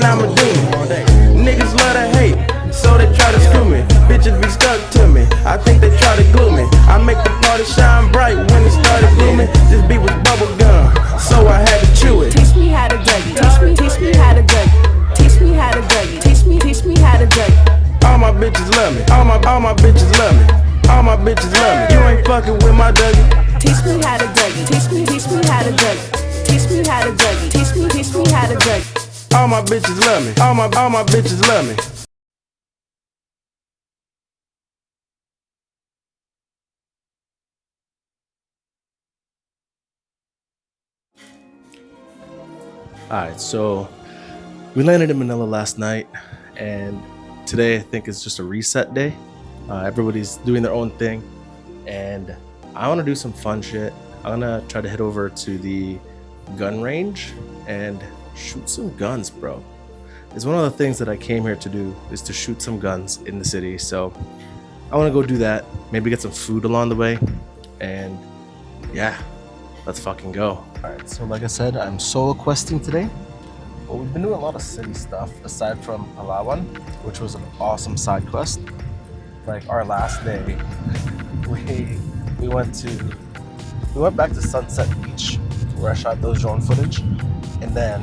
and I'm a demon. Niggas love to hate, so they try to screw me. Bitches be stuck to me, I think they try to glue me. I make the party shine bright when it started glooming. This beat was bubble gum, so I had to chew it. Teach me how to Dougie. Teach me how to Dougie. Teach me how to Dougie. Teach me how to Dougie. All my bitches love me. All my bitches love me. All my bitches love me. You ain't fucking with my Dougie. Teach me how to Dougie. Teach me how to Dougie. Teach me how to Dougie. Teach me how to Dougie. All my bitches love me. All my bitches love me. Alright, so we landed in Manila last night, and today I think is just a reset day. Everybody's doing their own thing, and I want to do some fun shit. I'm gonna try to head over to the gun range and shoot some guns, bro. It's one of the things that I came here to do, is to shoot some guns in the city. So I want to go do that, maybe get some food along the way, and yeah, let's fucking go. Alright, so like I said, I'm solo questing today. But we've been doing a lot of city stuff aside from Palawan, which was an awesome side quest. Like our last day, we went back to Sunset Beach where I shot those drone footage, and then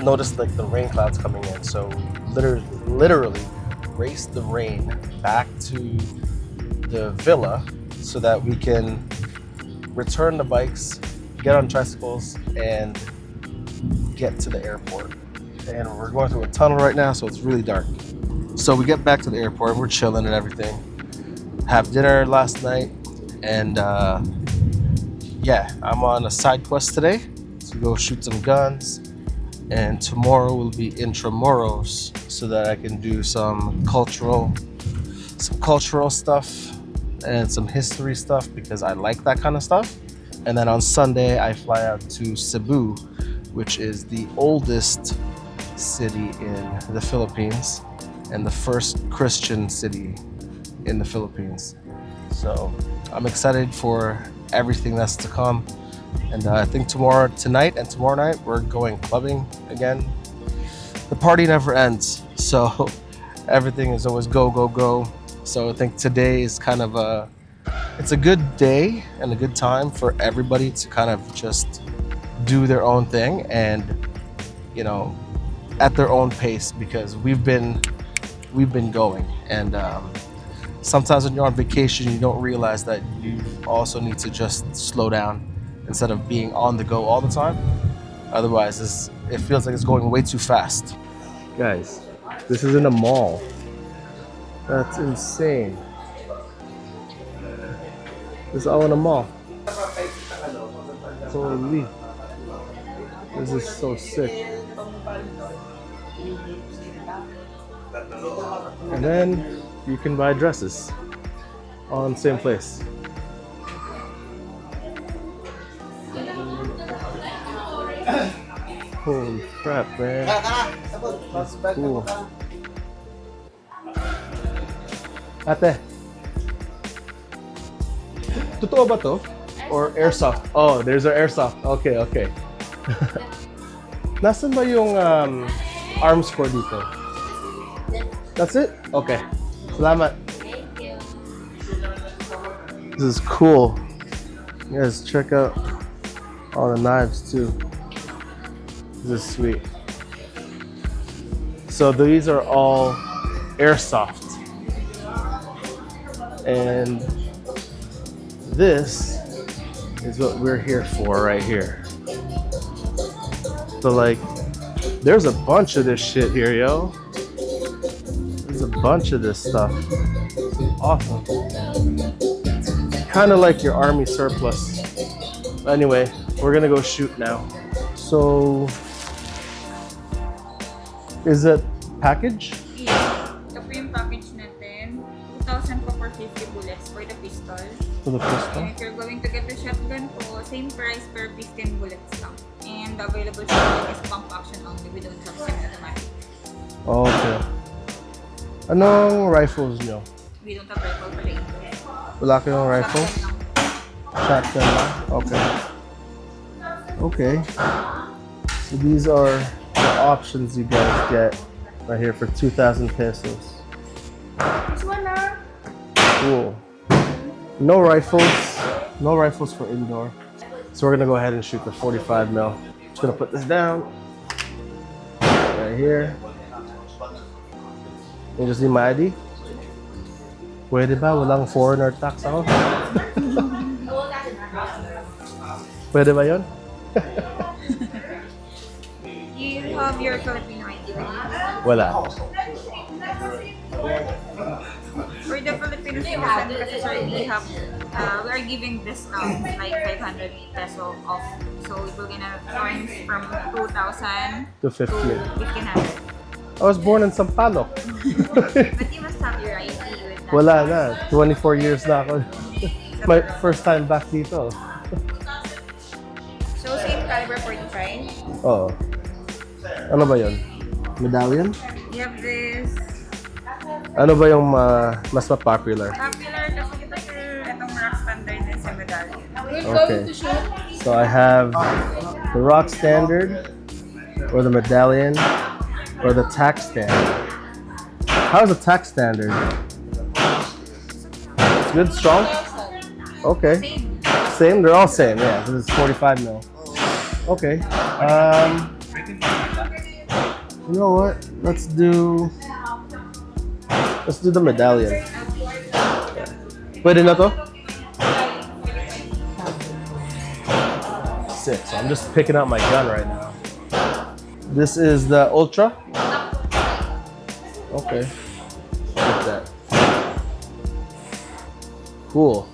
noticed like the rain clouds coming in. So literally raced the rain back to the villa so that we can return the bikes, get on tricycles, and get to the airport. And we're going through a tunnel right now, so it's really dark. So we get back to the airport, we're chilling and everything. Have dinner last night, and yeah, I'm on a side quest today to go shoot some guns. And tomorrow will be Intramuros, so that I can do some cultural stuff and some history stuff, because I like that kind of stuff. And then on Sunday I fly out to Cebu, which is the oldest city in the Philippines and the first Christian city in the Philippines. So I'm excited for everything that's to come. And I think tonight and tomorrow night we're going clubbing again. The party never ends, so everything is always go, go, go. So I think today is kind of it's a good day and a good time for everybody to kind of just do their own thing, and you know, at their own pace, because we've been going, and sometimes when you're on vacation you don't realize that you also need to just slow down instead of being on the go all the time. Otherwise it feels like it's going way too fast. Guys, this is in a mall. That's insane. This is all in a mall. Holy. This is so sick. And then you can buy dresses all in the same place. Holy crap, man. That's cool. Ate, totoo ba to? Or airsoft? Oh, there's our airsoft. Okay. Nasaan ba yung arms ko dito? That's it? Okay. Salamat. This is cool. You guys check out all the knives too. This is sweet. So these are all airsoft. And this is what we're here for right here. So like, there's a bunch of this shit here, yo. There's a bunch of this stuff. Awesome. Kind of like your army surplus. Anyway, we're gonna go shoot now. So, is it package? Yeah. Ito po yung package natin. 2,000 po for 50 bullets for the pistol. For the pistol? And if you're going to get the shotgun po, same price per 15 bullets lang. And the available shotgun is pump action only. We don't have semi-automatic. Okay. Anong rifles nyo? We don't have rifle for the Wala kayong rifles? Shotgun lang? Okay. Okay. So these are the options you guys get right here for 2,000 pesos. This one na. Cool. No rifles for indoor. So we're gonna go ahead and shoot the 45 mil. Just gonna put this down right here. You just need my ID. Pwede ba? Walang foreigner tax ako? Pwede ba yun? You have your Filipino ID, right? Wala. For the Filipino citizen, kasi sir, we are giving discount like 500 peso off. So we're gonna points from 2,000 To 15. 1,500. I was born in Sampaloc. But you must have your ID with that. Wala na. 24 years na ako. My first time back dito. So same caliber 45. Oo. Ano ba yun? Medallion? You have this Ano ba yung mas popular? popular kasi ito sir, itong rock standard din sa medallion. Okay. So I have the rock standard, or the medallion, or the tax standard. How's the tax standard? It's good, strong? Okay. Same? They're all same, yeah. This is 45 mil. Okay. You know what? Let's do the medallion. Pwede na to? Sick. So I'm just picking out my gun right now. This is the Ultra. Okay. Get that. Cool.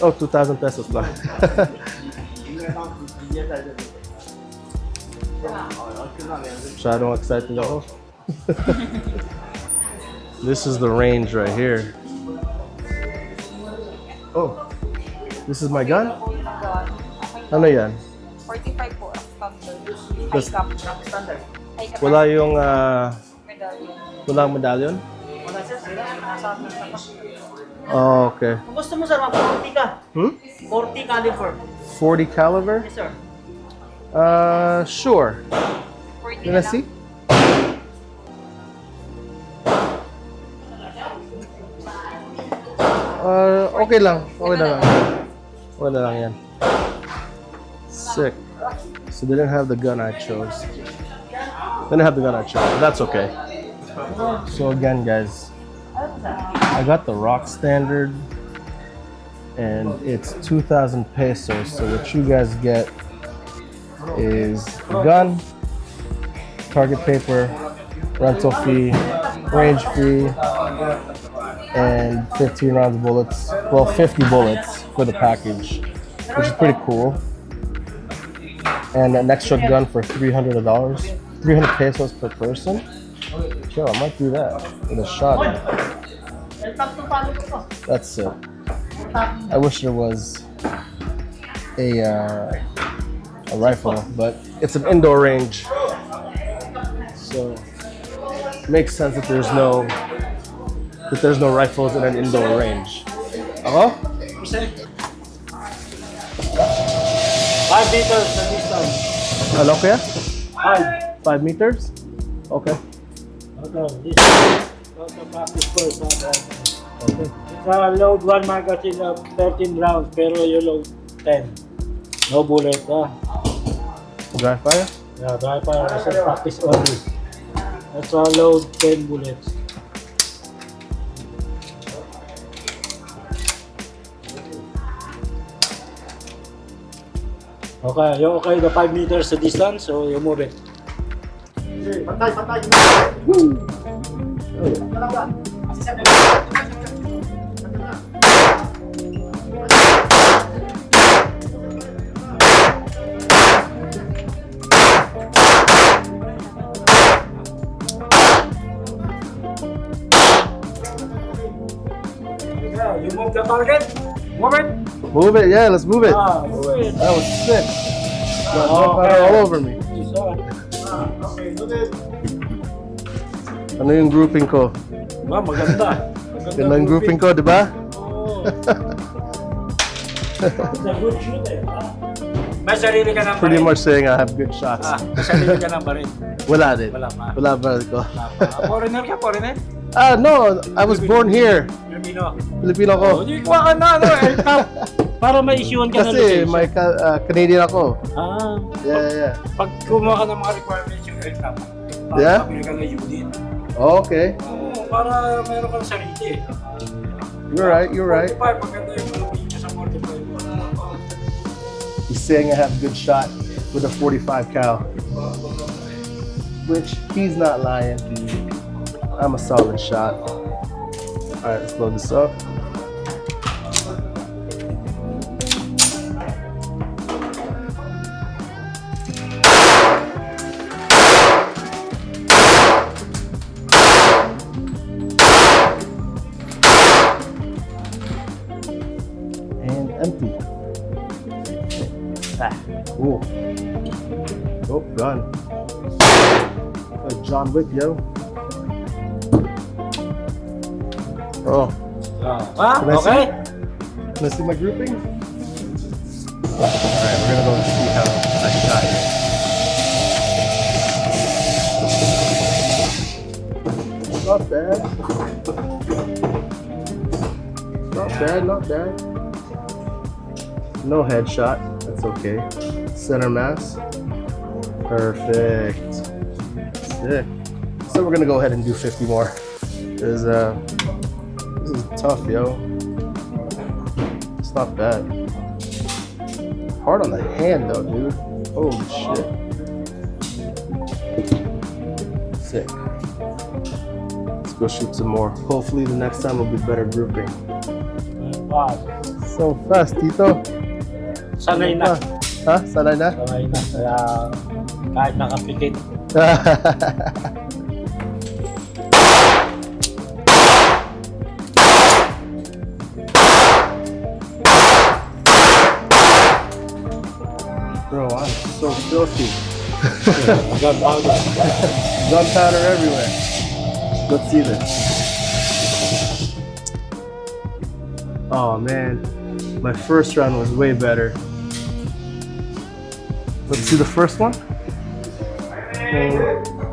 Oh, 2,000 pesos lang. Masyadong excited ako. This is the range right here. Oh, this is my gun? Ano yan? 45 po, standard. This- High cap, standard. High cap Wala yung, medallion. walang medallion? Wala sir, nasa akin na pa. Oh, okay. Kung gusto mo sir, 40 ka. 40 caliber. 40 caliber? Yes sir. Sure. 40 Can I na lang. see? Okay lang. Okay na lang. Okay na lang yan. Sick. So they didn't have the gun I chose. They didn't have the gun I chose, but that's okay. So again, guys, I got the rock standard, and it's 2,000 pesos. So what you guys get is a gun, target paper, rental fee, range fee, and 15 rounds of bullets. Well, 50 bullets for the package, which is pretty cool. And an extra gun for $300, 300 pesos per person. Yo, I might do that with a shotgun. That's it. I wish there was a rifle, but it's an indoor range, so it makes sense that there's no rifles in an indoor range. Ako? 5 meters the distance. Hello, kuya? 5. 5 meters? Okay. Okay, this is practice first. Okay. It's load 1 magazine of 13 rounds, pero you load 10. No bullet, Dry fire? Yeah, dry fire is a practice only. That's load 10 bullets. Okay, you're okay the 5 meters the distance, so you move it. Yeah, you move the target. Move it. Move it, yeah, let's move it. Move it. That was sick. Got dry fire all over me. Okay, move it. Ano yung grouping ko? Maganda. Ganda yung grouping ko, di ba? Oh. It's a good shooter. May sarili ka ng Pretty baril. much saying I have good shots. May sarili ka ng baril. Wala din. Wala pa. Wala ba ko? Foreigner ka, foreigner? No, I was born here. Filipino. Filipino ko. Hindi kuha ka na, para ma-issuean ka ng Kasi lisensya. may Canadian ako. Yeah. Pag kumuha ka ng mga requirements yung LCAP, Yeah? pabili ka ng unit. Okay. Para meron kang sarili. You're right. 45, maganda yung malapit niya sa 45. He's saying I have good shot with a 45 cal. Which he's not lying. I'm a solid shot. Alright, let's load this up. And empty. Ooh. Oh, gun. Like John Wick, yo. Oh, Can I Okay. can I see my grouping? Alright, we're gonna go and see how I shot here. Not bad. Not bad. No headshot. That's okay. Center mass. Perfect. Sick. So we're gonna go ahead and do 50 more. This is tough, yo. It's not bad. Hard on the hand though, dude. Holy shit. Sick. Let's go shoot some more. Hopefully the next time will be better grouping. Wow. So fast, Tito. Sanay na. Ha? Sanay na? Sanay na. Kaya kahit nakapikit. Bro, I'm so filthy. Gunpowder. Gunpowder everywhere. Let's see this. Oh man, my first round was way better. Let's see the first one.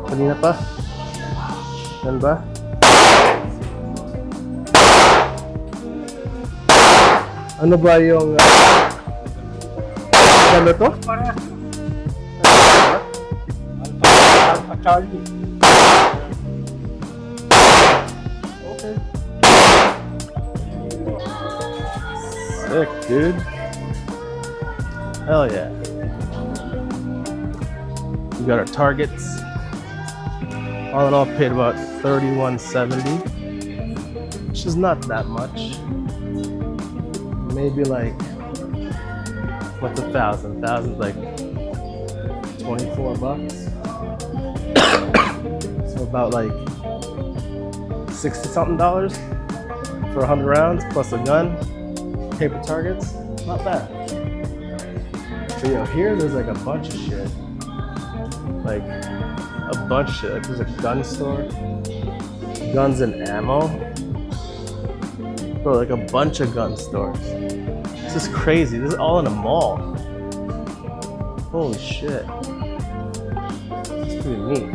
Kanina pa? Yan ba? Ano ba yung ano to? Charlie. Okay. Sick, dude. Hell yeah. We got our targets. All in all, paid about $31.70, which is not that much. Maybe like what's $1,000? $1,000's like 24 bucks. So about like $60 something for 100 rounds plus a gun, paper targets. Not bad. But yo, here there's like a bunch of shit. Like a bunch of shit. Like there's a gun store, guns and ammo. Bro, like a bunch of gun stores. This is crazy. This is all in a mall. Holy shit. It's pretty neat.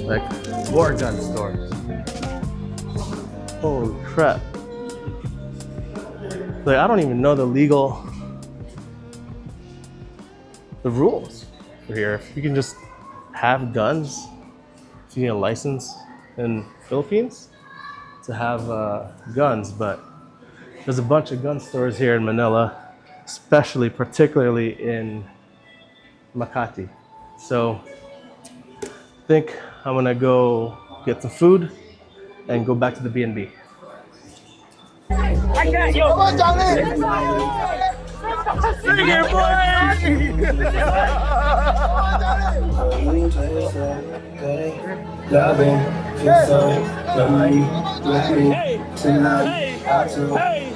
Like more gun stores. Holy crap. Like I don't even know the rules for here. If you can just have guns, if you need a license in Philippines to have guns, but there's a bunch of gun stores here in Manila, particularly in Makati. So I think I'm gonna go get some food and go back to the B&B. Loving, feel so lonely with me tonight. I took loving.